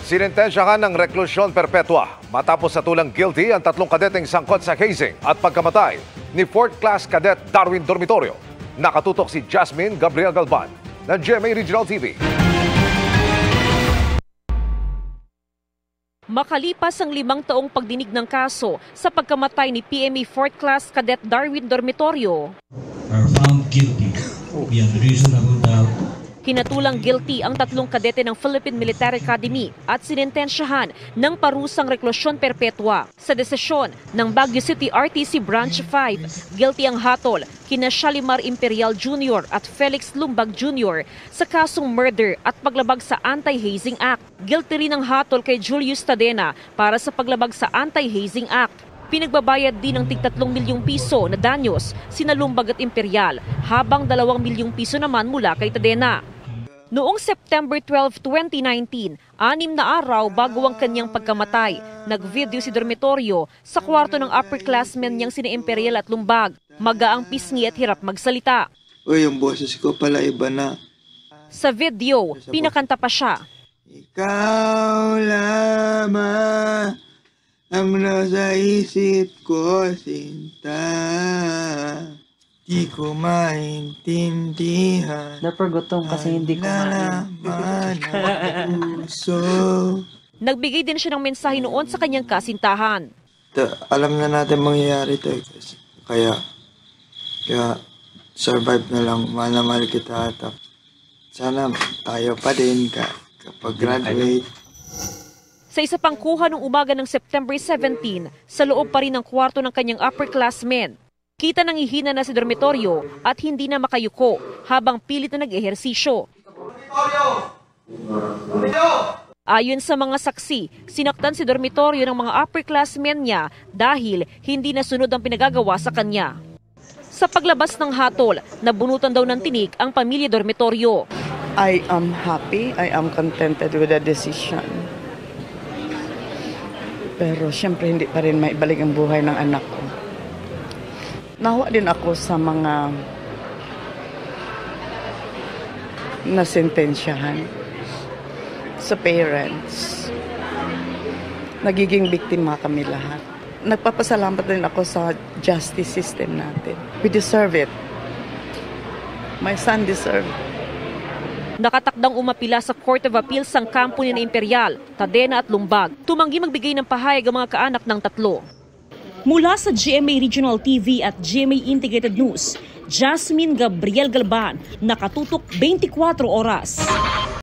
Sinintensyahan ng reklusyon perpetua matapos sa tulang guilty ang 3 kadeteng sangkot sa hazing at pagkamatay ni 4th Class Cadet Darwin Dormitorio. Nakatutok si Jasmine Gabriel Galban ng GMA Regional TV. Makalipas ang 5 taong pagdinig ng kaso sa pagkamatay ni PMA 4th Class Cadet Darwin Dormitorio, are found guilty beyond reasonable doubt. Kinatulang guilty ang 3 kadete ng Philippine Military Academy at sinintensyahan ng parusang reklusyon perpetua. Sa desisyon ng Baguio City RTC Branch 5, guilty ang hatol kina Shalimar Imperial Jr. at Felix Lumbag Jr. sa kasong murder at paglabag sa Anti-Hazing Act. Guilty rin ang hatol kay Julius Tadena para sa paglabag sa Anti-Hazing Act. Pinagbabayad din ng tig 3 milyong piso na danyos sina Lumbag at Imperial, habang 2 milyong piso naman mula kay Tadena. Noong September 12, 2019, 6 na araw bago ang kanyang pagkamatay, nag-video si Dormitorio sa kwarto ng upperclassmen niyang sina Imperial at Lumbag. Magaang pisngi at hirap magsalita. Uy, yung boses ko pala iba na. Sa video, pinakanta pa siya. Ikaw lamang ang nasa isip ko, sinta. Di ko maintindihan. Napagutom kasi hindi ko Nagbigay din siya ng mensahe noon sa kanyang kasintahan. Alam na natin mangyayari ito. Kaya survive na lang. Mahal kita. Sana tayo pa din kapag graduate. Sa isa pang kuha noong umaga ng September 17, sa loob pa rin ng kwarto ng kanyang upperclassmen, kita nang ihina na si Dormitorio at hindi na makayuko habang pilit na nag-ehersisyo. Ayon sa mga saksi, sinaktan si Dormitorio ng mga upperclassmen niya dahil hindi nasunod ang pinagagawa sa kanya. Sa paglabas ng hatol, nabunutan daw ng tinik ang pamilya Dormitorio. I am happy, I am contented with the decision. Pero siyempre hindi pa rin maibalik ang buhay ng anak ko. Nawa din ako sa mga nasentensyahan, sa parents. Nagiging biktima kami lahat. Nagpapasalamat din ako sa justice system natin. We deserve it. My son deserves it. Nakatakdang umapila sa Court of Appeals ang kampo ni Imperial, Tadena at Lumbag. Tumanggi magbigay ng pahayag ang mga kaanak ng 3. Mula sa GMA Regional TV at GMA Integrated News, Jasmine Gabriel Galban, nakatutok 24 oras.